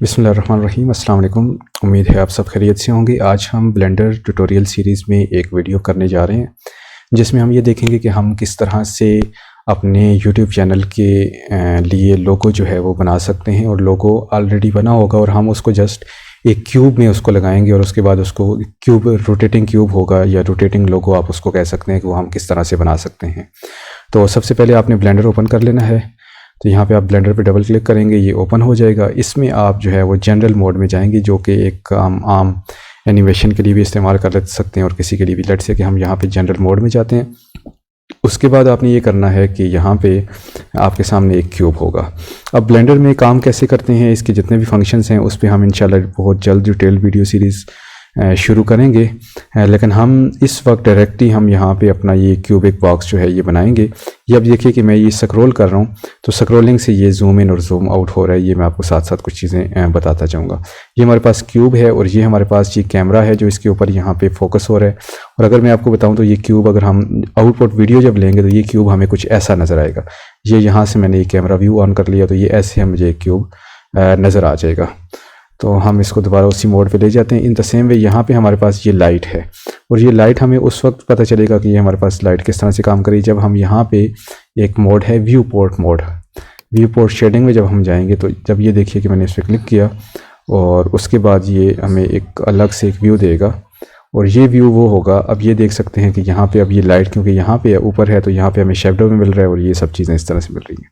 बिस्मिल्लाहिर्रहमानिर्रहीम, अस्सलाम वालेकुम। उम्मीद है आप सब खैरियत से होंगे। आज हम ब्लेंडर ट्यूटोरियल सीरीज़ में एक वीडियो करने जा रहे हैं जिसमें हम ये देखेंगे कि हम किस तरह से अपने यूट्यूब चैनल के लिए लोगो जो है वो बना सकते हैं। और लोगो ऑलरेडी बना होगा और हम उसको जस्ट एक क्यूब में उसको लगाएंगे और उसके बाद उसको क्यूब, रोटेटिंग क्यूब होगा या रोटेटिंग लोगो आप उसको कह सकते हैं, कि वो हम किस तरह से बना सकते हैं। तो सबसे पहले आपने ब्लेंडर ओपन कर लेना है। तो यहाँ पे आप ब्लेंडर पे डबल क्लिक करेंगे, ये ओपन हो जाएगा। इसमें आप जो है वो जनरल मोड में जाएंगे, जो कि एक आम एनिमेशन के लिए भी इस्तेमाल कर सकते हैं और किसी के लिए भी। लेट्स से कि हम यहाँ पे जनरल मोड में जाते हैं। उसके बाद आपने ये करना है कि यहाँ पे आपके सामने एक क्यूब होगा। अब ब्लेंडर में काम कैसे करते हैं, इसके जितने भी फंक्शंस हैं उस पर हम इंशाल्लाह बहुत जल्द डिटेल वीडियो सीरीज़ शुरू करेंगे। लेकिन हम इस वक्त डायरेक्टली हम यहाँ पे अपना ये क्यूबिक बॉक्स जो है ये बनाएंगे। ये अब देखिए कि मैं ये स्क्रॉल कर रहा हूँ, तो स्क्रॉलिंग से ये जूम इन और जूम आउट हो रहा है। ये मैं आपको साथ साथ कुछ चीज़ें बताता जाऊँगा। ये हमारे पास क्यूब है और ये हमारे पास ये कैमरा है जो इसके ऊपर यहाँ पे फोकस हो रहा है। और अगर मैं आपको बताऊँ तो ये क्यूब, अगर हम आउटपुट वीडियो जब लेंगे तो ये क्यूब हमें कुछ ऐसा नज़र आएगा। ये यहाँ से मैंने ये कैमरा व्यू ऑन कर लिया, तो ये ऐसे मुझे एक क्यूब नज़र आ जाएगा। तो हम इसको दोबारा उसी मोड पे ले जाते हैं। इन द सेम वे यहाँ पे हमारे पास ये लाइट है और ये लाइट हमें उस वक्त पता चलेगा कि ये हमारे पास लाइट किस तरह से काम करेगी, जब हम यहाँ पे एक मोड है view port mode. View port shading में जब हम जाएंगे तो जब ये देखिए कि मैंने इस पर क्लिक किया और उसके बाद ये हमें एक अलग से एक व्यू देगा और ये व्यू वो होगा। अब ये देख सकते हैं कि यहाँ पे अब ये लाइट क्योंकि यहाँ पे ऊपर है तो यहाँ पे हमें शैडो में मिल रहा है और ये सब चीज़ें इस तरह से मिल रही हैं।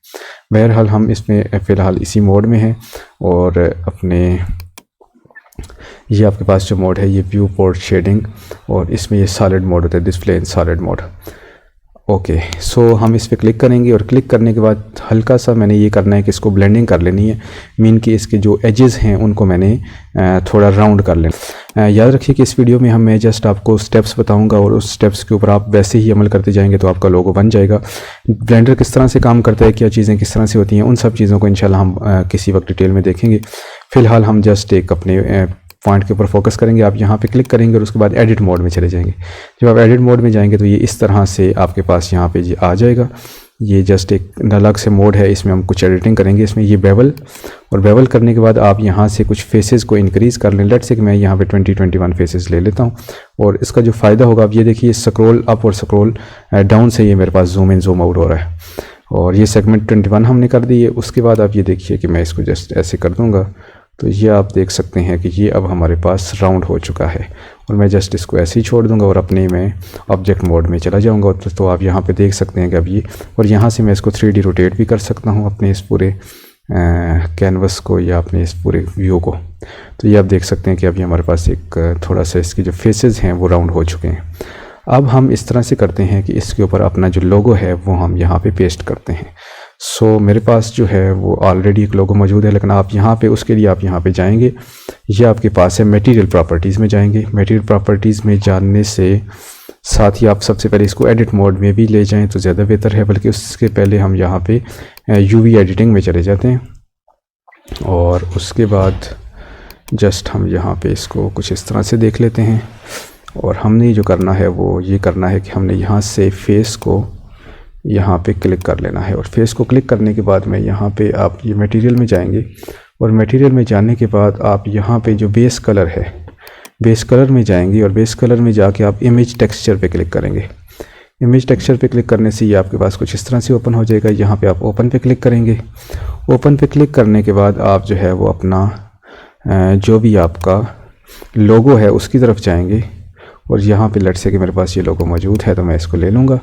बहरहाल हम इसमें फ़िलहाल इसी मोड में हैं और अपने ये आपके पास जो मोड है ये व्यू पोर्ट शेडिंग और इसमें ये सॉलिड मोड होता है, display in solid mode. Okay, so हम इस पर क्लिक करेंगे और क्लिक करने के बाद हल्का सा मैंने ये करना है कि इसको ब्लेंडिंग कर लेनी है। मीन कि इसके जो एजेस हैं उनको मैंने थोड़ा राउंड कर लेना। याद रखिए कि इस वीडियो में मैं जस्ट आपको स्टेप्स बताऊंगा और उस स्टेप्स के ऊपर आप वैसे ही अमल करते जाएंगे तो आपका लोगो बन जाएगा। ब्लेंडर किस तरह से काम करता है, क्या चीज़ें किस तरह से होती हैं, उन सब चीज़ों को इंशाल्लाह हम किसी वक्त डिटेल में देखेंगे। फ़िलहाल हम जस्ट एक अपने पॉइंट के ऊपर फोकस करेंगे। आप यहाँ पे क्लिक करेंगे और उसके बाद एडिट मोड में चले जाएंगे। जब आप एडिट मोड में जाएंगे तो ये इस तरह से आपके पास यहाँ पे आ जाएगा। ये जस्ट एक अलग से मोड है, इसमें हम कुछ एडिटिंग करेंगे। इसमें ये बेवल, और बेवल करने के बाद आप यहाँ से कुछ फेसेस को इंक्रीज़ कर लें। लेट्स से कि मैं यहाँ पे 20-21 फेसेस ले लेता हूँ। और इसका जो फ़ायदा होगा, आप ये देखिए स्क्रॉल अप और स्क्रॉल डाउन से ये मेरे पास जूम इन जूम आउट हो रहा है। और ये सेगमेंट 21 हमने कर दी है। उसके बाद आप ये देखिए कि मैं इसको जस्ट ऐसे कर दूँगा तो ये आप देख सकते हैं कि ये अब हमारे पास राउंड हो चुका है। और मैं जस्ट इसको ऐसे ही छोड़ दूंगा और अपने मैं ऑब्जेक्ट मोड में चला जाऊंगा। तो आप यहाँ पे देख सकते हैं कि अब ये, और यहाँ से मैं इसको 3D रोटेट भी कर सकता हूँ अपने इस पूरे कैनवस को या अपने इस पूरे व्यू को। तो ये आप देख सकते हैं कि अभी हमारे पास एक थोड़ा सा इसके जो फेसेस हैं वो राउंड हो चुके हैं। अब हम इस तरह से करते हैं कि इसके ऊपर अपना जो लोगो है वो हम यहाँ पे पेस्ट करते हैं। सो मेरे पास जो है वो ऑलरेडी एक लोगो मौजूद है, लेकिन आप यहाँ पे उसके लिए आप यहाँ पे जाएंगे। ये आपके पास है मटेरियल प्रॉपर्टीज़ में जाएंगे। मटेरियल प्रॉपर्टीज़ में जाने से साथ ही आप सबसे पहले इसको एडिट मोड में भी ले जाएं तो ज़्यादा बेहतर है, बल्कि उसके पहले हम यहाँ पे यूवी एडिटिंग में चले जाते हैं। और उसके बाद जस्ट हम यहाँ पे इसको कुछ इस तरह से देख लेते हैं। और हमने जो करना है वो ये करना है कि हमने यहाँ से फेस को यहाँ पे क्लिक कर लेना है। और फेस को क्लिक करने के बाद में यहाँ पे आप ये मटेरियल में जाएंगे और मटेरियल में जाने के बाद आप यहाँ पे जो बेस कलर है, बेस कलर में जाएंगे और बेस कलर में जाके आप इमेज टेक्सचर पे क्लिक करेंगे। इमेज टेक्सचर पे क्लिक करने से ये आपके पास कुछ इस तरह से ओपन हो जाएगा। यहाँ पे आप ओपन पे क्लिक करेंगे। ओपन पे क्लिक करने के बाद आप जो है वो अपना जो भी आपका लोगो है उसकी तरफ जाएंगे। और यहाँ पे लेट्स से कि मेरे पास ये लोगो मौजूद है तो मैं इसको ले लूँगा।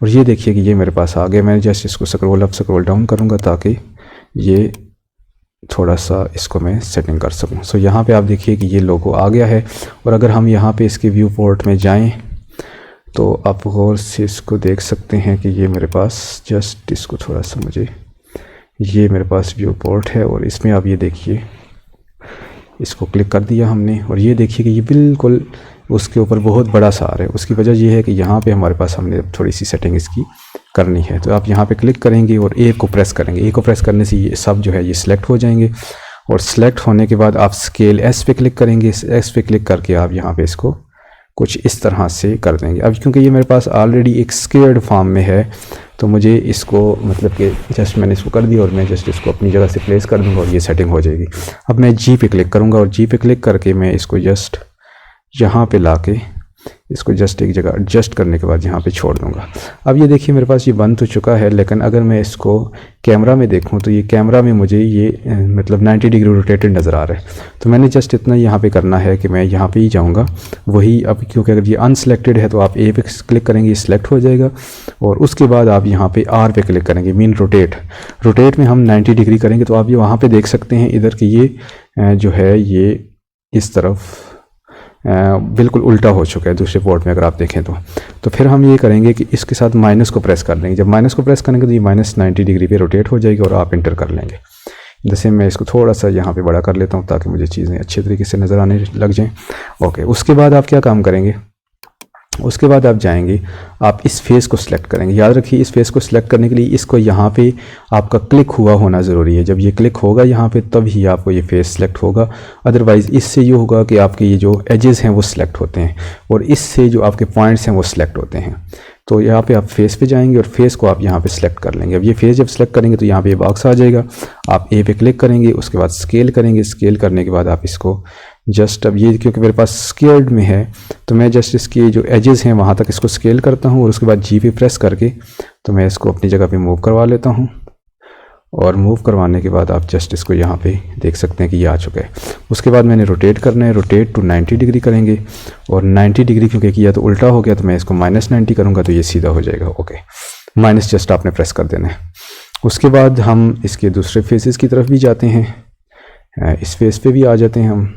और ये देखिए कि ये मेरे पास आ गया। मैं जस्ट इसको स्क्रॉल अप स्क्रॉल डाउन करूँगा ताकि ये थोड़ा सा इसको मैं सेटिंग कर सकूँ। सो यहाँ पे आप देखिए कि ये लोगो आ गया है। और अगर हम यहाँ पे इसके व्यू पोर्ट में जाएं तो आप गौर से इसको देख सकते हैं कि ये मेरे पास जस्ट इसको थोड़ा सा मुझे, ये मेरे पास व्यू पोर्ट है और इसमें आप ये देखिए इसको क्लिक कर दिया हमने। और ये देखिए कि ये बिल्कुल उसके ऊपर बहुत बड़ा सा आ रहा है। उसकी वजह ये है कि यहाँ पे हमारे पास हमने थोड़ी सी सेटिंग इसकी करनी है। तो आप यहाँ पे क्लिक करेंगे और ए को प्रेस करेंगे। ए को प्रेस करने से ये सब जो है ये सिलेक्ट हो जाएंगे। और सिलेक्ट होने के बाद आप स्केल एस पे क्लिक करेंगे। एस पे क्लिक करके आप यहाँ पे इसको कुछ इस तरह से कर देंगे। अब क्योंकि ये मेरे पास ऑलरेडी एक स्क्वेयर्ड फॉर्म में है तो मुझे इसको मतलब कि जस्ट मैंने इसको कर दिया और मैं जस्ट इसको अपनी जगह से प्लेस कर दूंगा और ये सेटिंग हो जाएगी। अब मैं जी पे क्लिक करूँगा और जी पे क्लिक करके मैं इसको जस्ट यहाँ पे लाके इसको जस्ट एक जगह एडजस्ट करने के बाद यहाँ पे छोड़ दूँगा। अब ये देखिए मेरे पास ये बन तो चुका है, लेकिन अगर मैं इसको कैमरा में देखूँ तो ये कैमरा में मुझे ये मतलब 90 डिग्री रोटेटेड नज़र आ रहा है। तो मैंने जस्ट इतना यहाँ पे करना है कि मैं यहाँ पे ही जाऊँगा वही। अब क्योंकि अगर ये अनसेलेक्टेड है तो आप ए पे क्लिक करेंगे, ये सिलेक्ट हो जाएगा और उसके बाद आप यहाँ पे आर पे क्लिक करेंगे, मीन रोटेट में हम 90 डिग्री करेंगे। तो आप ये वहाँ पर देख सकते हैं इधर कि ये जो है ये इस तरफ बिल्कुल उल्टा हो चुका है दूसरे पोर्ट में अगर आप देखें तो फिर हम ये करेंगे कि इसके साथ माइनस को प्रेस कर देंगे। जब माइनस को प्रेस करेंगे तो ये -90 डिग्री पे रोटेट हो जाएगी और आप इंटर कर लेंगे। जैसे मैं इसको थोड़ा सा यहाँ पे बड़ा कर लेता हूँ ताकि मुझे चीज़ें अच्छे तरीके से नज़र आने लग जाएं। ओके, उसके बाद आप क्या काम करेंगे, उसके बाद आप जाएंगे, आप इस फेस को सिलेक्ट करेंगे। याद रखिए इस फेस को सिलेक्ट करने के लिए इसको यहाँ पे आपका क्लिक हुआ होना ज़रूरी है। जब ये क्लिक होगा यहाँ पे तब ही आपको ये फेस सिलेक्ट होगा, अदरवाइज़ इससे ये होगा कि आपके ये जो एजेस हैं वो सिलेक्ट होते हैं और इससे जो आपके पॉइंट्स हैं वो सिलेक्ट होते हैं। तो यहाँ पे आप फेस पे जाएंगे और फेस को आप यहाँ पे सिलेक्ट कर लेंगे। अब ये फेस जब सिलेक्ट करेंगे तो यहाँ पे ये बॉक्स आ जाएगा, आप ए पे क्लिक करेंगे, उसके बाद स्केल करेंगे। स्केल करने के बाद आप इसको जस्ट, अब ये क्योंकि मेरे पास स्केल्ड में है तो मैं जस्ट इसकी जो एजेस हैं वहाँ तक इसको स्केल करता हूँ और उसके बाद जी पे प्रेस करके तो मैं इसको अपनी जगह पे मूव करवा लेता हूँ। और मूव करवाने के बाद आप जस्ट इसको यहाँ पे देख सकते हैं कि ये आ चुका है। उसके बाद मैंने रोटेट करना है, रोटेट टू 90 डिग्री करेंगे और 90 डिग्री क्योंकि किया तो उल्टा हो गया तो मैं इसको -90 करूँगा तो ये सीधा हो जाएगा। ओके, माइनस जस्ट आपने प्रेस कर देना है। उसके बाद हम इसके दूसरे फेसेस की तरफ भी जाते हैं, इस फेस पे भी आ जाते हैं हम।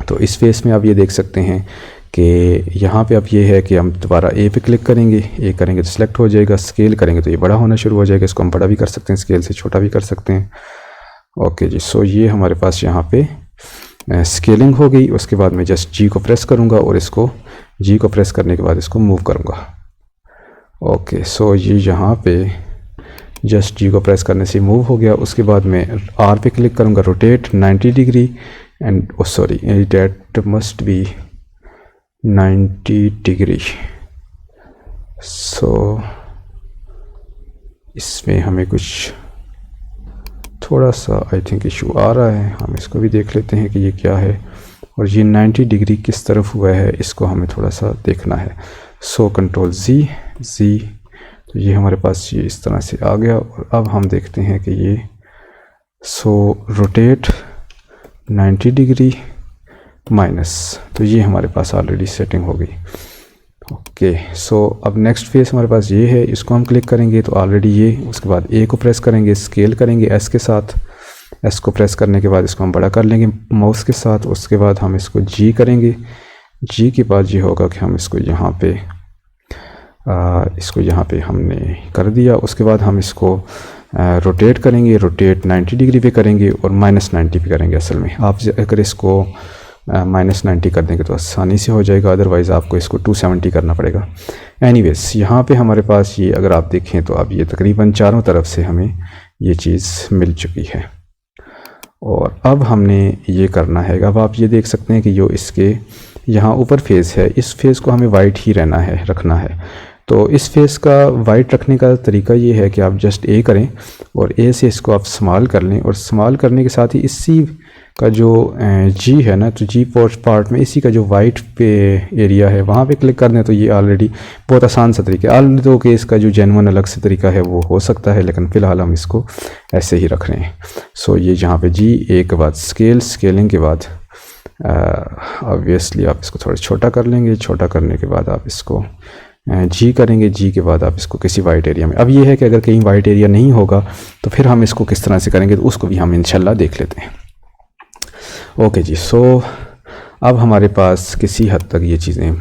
तो इस फेस में आप ये देख सकते हैं कि यहाँ पे अब ये है कि हम दोबारा ए पे क्लिक करेंगे, ए करेंगे तो सिलेक्ट हो जाएगा, स्केल करेंगे तो ये बड़ा होना शुरू हो जाएगा। इसको हम बड़ा भी कर सकते हैं, स्केल से छोटा भी कर सकते हैं। ओके जी, सो ये हमारे पास यहाँ पे स्केलिंग हो गई। उसके बाद मैं जस्ट जी को प्रेस करूँगा और इसको जी को प्रेस करने के बाद इसको मूव करूँगा। ओके, सो ये यहाँ पे जस्ट जी को प्रेस करने से मूव हो गया। उसके बाद मैं आर पे क्लिक करूँगा, rotate 90 degree and sorry that must be 90 degree. So इसमें हमें कुछ थोड़ा सा आई थिंक इशू आ रहा है, हम इसको भी देख लेते हैं कि ये क्या है और ये 90 डिग्री किस तरफ हुआ है इसको हमें थोड़ा सा देखना है। सो कंट्रोल जी, तो ये हमारे पास ये इस तरह से आ गया। और अब हम देखते हैं कि ये रोटेट 90 डिग्री माइनस, तो ये हमारे पास ऑलरेडी सेटिंग हो गई। ओके, सो अब नेक्स्ट फेस हमारे पास ये है, इसको हम क्लिक करेंगे तो ऑलरेडी ये। उसके बाद ए को प्रेस करेंगे, स्केल करेंगे एस के साथ, एस को प्रेस करने के बाद इसको हम बड़ा कर लेंगे माउस के साथ। उसके बाद हम इसको जी करेंगे, जी के बाद ये होगा कि हम इसको यहाँ पे हमने कर दिया। उसके बाद हम इसको रोटेट करेंगे, रोटेट 90 डिग्री पे करेंगे और -90 पे करेंगे। असल में आप अगर इसको -90 कर देंगे तो आसानी से हो जाएगा, अदरवाइज़ आपको इसको 270 करना पड़ेगा। एनीवेज यहाँ पे हमारे पास ये अगर आप देखें तो अब ये तकरीबन चारों तरफ से हमें ये चीज़ मिल चुकी है। और अब हमने ये करना है, अब आप ये देख सकते हैं कि जो इसके यहाँ ऊपर फेस है, इस फेस को हमें वाइट ही रखना है। तो इस फेस का वाइट रखने का तरीका ये है कि आप जस्ट ए करें और ए से इसको आप स्मॉल कर लें और स्मॉल करने के साथ ही इसी का जो जी है ना, तो जी पार्ट में इसी का जो वाइट पे एरिया है वहाँ पे क्लिक कर दें तो ये ऑलरेडी बहुत आसान सा तरीका है। ऑलरेडी तो कि इसका जो जेन्युइन अलग से तरीका है वो हो सकता है, लेकिन फ़िलहाल हम इसको ऐसे ही रख रहे हैं। सो ये जहाँ पे जी ए के बाद स्केलिंग के बाद ऑब्वियसली आप इसको थोड़ा छोटा कर लेंगे। छोटा करने के बाद आप इसको जी करेंगे, जी के बाद आप इसको किसी वाइट एरिया में। अब ये है कि अगर कहीं वाइट एरिया नहीं होगा तो फिर हम इसको किस तरह से करेंगे तो उसको भी हम इंशाल्लाह देख लेते हैं। ओके जी, सो अब हमारे पास किसी हद तक ये चीज़ें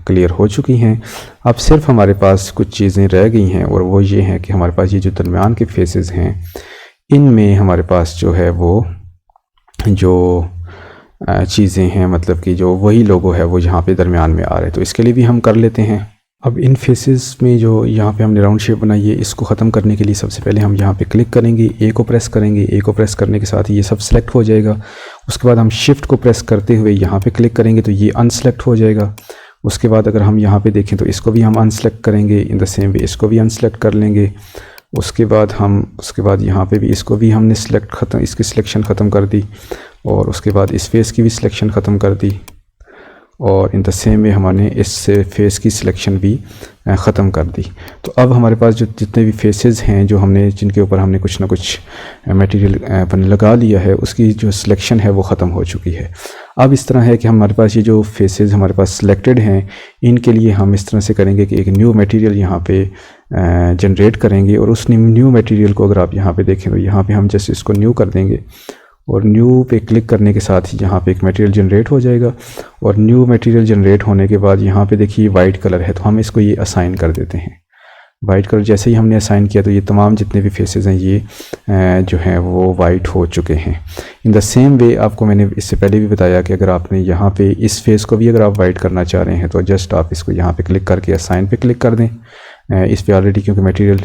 क्लियर हो चुकी हैं। अब सिर्फ हमारे पास कुछ चीज़ें रह गई हैं और वो ये हैं कि हमारे पास ये जो दरमियान के फेसेस हैं इनमें हमारे पास जो है वो जो चीज़ें हैं, मतलब कि जो वही लोगो है वो यहाँ पे दरमियान में आ रहे हैं। तो इसके लिए भी हम कर लेते हैं। अब इन फेसेस में जो यहाँ पे हमने राउंड शेप बनाई है, इसको ख़त्म करने के लिए सबसे पहले हम यहाँ पे क्लिक करेंगे, ए को प्रेस करेंगे। ए को प्रेस करने के साथ ये सब सिलेक्ट हो जाएगा। उसके बाद हम शिफ्ट को प्रेस करते हुए यहाँ पे क्लिक करेंगे तो ये अनसेलेक्ट हो जाएगा। उसके बाद अगर हम यहाँ पे देखें तो इसको भी हम अनसेलेक्ट करेंगे, इन द सेम वे इसको भी अनसेलेक्ट कर लेंगे। उसके बाद यहाँ पे भी इसको भी हमने इसकी सिलेक्शन ख़त्म कर दी, और उसके बाद इस फेस की भी सिलेक्शन ख़त्म कर दी, और इन द सेम वे हमने इस फेस की सिलेक्शन भी ख़त्म कर दी। तो अब हमारे पास जो जितने भी फेसेस हैं जिनके ऊपर हमने कुछ ना कुछ मटेरियल लगा लिया है, उसकी जो सिलेक्शन है वो ख़त्म हो चुकी है। अब इस तरह है कि हमारे पास ये जो फेसेस हमारे पास सिलेक्टेड हैं, इनके लिए हम इस तरह से करेंगे कि एक न्यू मटेरियल यहाँ पे जनरेट करेंगे, और उस न्यू मटेरियल को अगर आप यहाँ पे देखें तो यहाँ पे हम जैसे इसको न्यू कर देंगे, और न्यू पे क्लिक करने के साथ ही यहाँ पे एक मटेरियल जनरेट हो जाएगा। और न्यू मटेरियल जनरेट होने के बाद यहाँ पे देखिए वाइट कलर है, तो हम इसको ये असाइन कर देते हैं। वाइट कलर जैसे ही हमने असाइन किया तो ये तमाम जितने भी फेसेस हैं ये जो हैं वो वाइट हो चुके हैं। इन द सेम वे आपको मैंने इससे पहले भी बताया कि अगर आपने यहाँ पे इस फेस को भी अगर आप वाइट करना चाह रहे हैं तो जस्ट आप इसको यहाँ पे क्लिक करके असाइन पे क्लिक कर दें। इस पर ऑलरेडी क्योंकि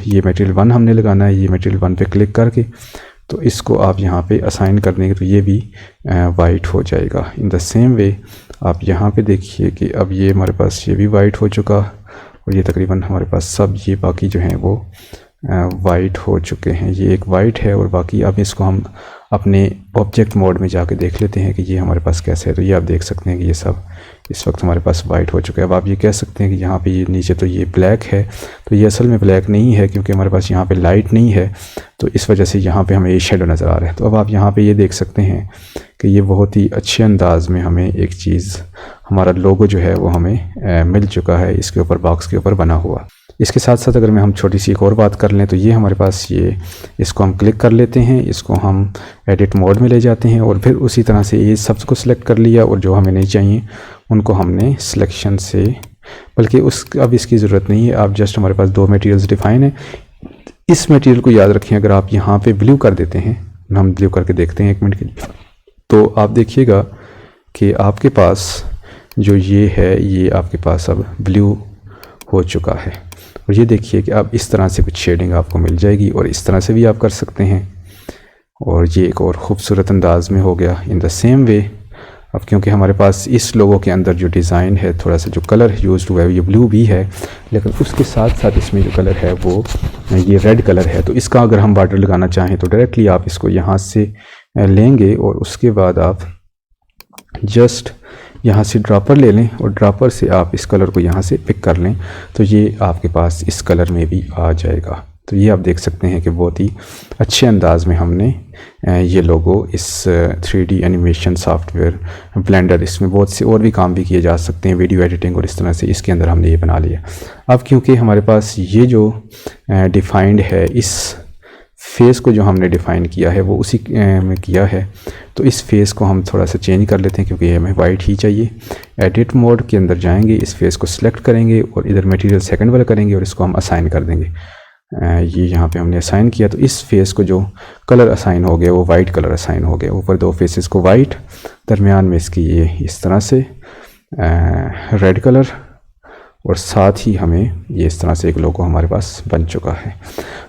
ये मटेरियल 1 हमने लगाना है, ये मटेरियल 1 पे क्लिक करके तो इसको आप यहाँ पे असाइन कर देंगे तो ये भी वाइट हो जाएगा। इन द सेम वे आप यहाँ पे देखिए कि अब ये हमारे पास ये भी वाइट हो चुका, और ये तकरीबन हमारे पास सब ये बाकी जो हैं वो वाइट हो चुके हैं। ये एक वाइट है, और बाकी अब इसको हम अपने ऑब्जेक्ट मोड में जाके देख लेते हैं कि ये हमारे पास कैसे है। तो ये आप देख सकते हैं कि ये सब इस वक्त हमारे पास वाइट हो चुका है। अब आप ये कह सकते हैं कि यहाँ पे ये नीचे तो ये ब्लैक है, तो ये असल में ब्लैक नहीं है क्योंकि हमारे पास यहाँ पे लाइट नहीं है, तो इस वजह से यहाँ पे हमें ये शेडो नज़र आ रहा है। तो अब आप यहाँ पे ये देख सकते हैं कि ये बहुत ही अच्छे अंदाज में हमें एक चीज़, हमारा लोगो जो है वो हमें मिल चुका है इसके ऊपर, बॉक्स के ऊपर बना हुआ। इसके साथ साथ अगर हम छोटी सी एक और बात कर लें तो ये हमारे पास इसको हम क्लिक कर लेते हैं, इसको हम एडिट मोड में ले जाते हैं, और फिर उसी तरह से ये सबको सिलेक्ट कर लिया, और जो हमें नहीं चाहिए उनको हमने सिलेक्शन से, बल्कि अब इसकी ज़रूरत नहीं है। आप जस्ट हमारे पास 2 मटेरियल्स डिफ़ाइन है। इस मटेरियल को याद रखें, अगर आप यहाँ पे ब्लू कर देते हैं, हम ब्लू करके देखते हैं 1 मिनट के लिए, तो आप देखिएगा कि आपके पास जो ये है ये आपके पास अब ब्लू हो चुका है। और ये देखिए कि अब इस तरह से कुछ शेडिंग आपको मिल जाएगी, और इस तरह से भी आप कर सकते हैं, और ये एक और ख़ूबसूरत अंदाज में हो गया। इन द सेम वे अब क्योंकि हमारे पास इस लोगों के अंदर जो डिज़ाइन है, थोड़ा सा जो कलर यूज़ हुआ है ये ब्लू भी है, लेकिन उसके साथ साथ इसमें जो कलर है वो ये रेड कलर है। तो इसका अगर हम बॉर्डर लगाना चाहें तो डायरेक्टली आप इसको यहाँ से लेंगे, और उसके बाद आप जस्ट यहाँ से ड्रॉपर ले लें, और ड्रॉपर से आप इस कलर को यहाँ से पिक कर लें, तो ये आपके पास इस कलर में भी आ जाएगा। तो ये आप देख सकते हैं कि बहुत ही अच्छे अंदाज में हमने ये लोगो इस 3D एनिमेशन सॉफ्टवेयर ब्लेंडर, इसमें बहुत से और भी काम भी किए जा सकते हैं, वीडियो एडिटिंग, और इस तरह से इसके अंदर हमने ये बना लिया। अब क्योंकि हमारे पास ये जो डिफ़ाइंड है, इस फेस को जो हमने डिफ़ाइन किया है वो उसी में किया है, तो इस फेस को हम थोड़ा सा चेंज कर लेते हैं क्योंकि हमें वाइट ही चाहिए। एडिट मोड के अंदर जाएंगे, इस फेस को सिलेक्ट करेंगे, और इधर मटेरियल सेकंड वाला करेंगे, और इसको हम असाइन कर देंगे। ये यहाँ पे हमने असाइन किया, तो इस फेस को जो कलर असाइन हो गया वो वाइट कलर असाइन हो गया। ऊपर 2 फेसेस को वाइट, दरमियान में इसकी ये इस तरह से रेड कलर, और साथ ही हमें ये इस तरह से एक लोगो हमारे पास बन चुका है।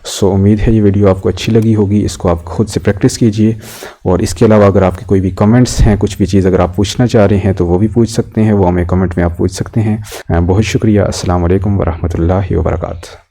सो उम्मीद है ये वीडियो आपको अच्छी लगी होगी। इसको आप खुद से प्रैक्टिस कीजिए, और इसके अलावा अगर आपके कोई भी कमेंट्स हैं, कुछ भी चीज़ अगर आप पूछना चाह रहे हैं तो वो भी पूछ सकते हैं, वो हमें कमेंट में आप पूछ सकते हैं। बहुत शुक्रिया। अस्सलाम वालेकुम वरहमतुल्लाहि वबरकातुहू।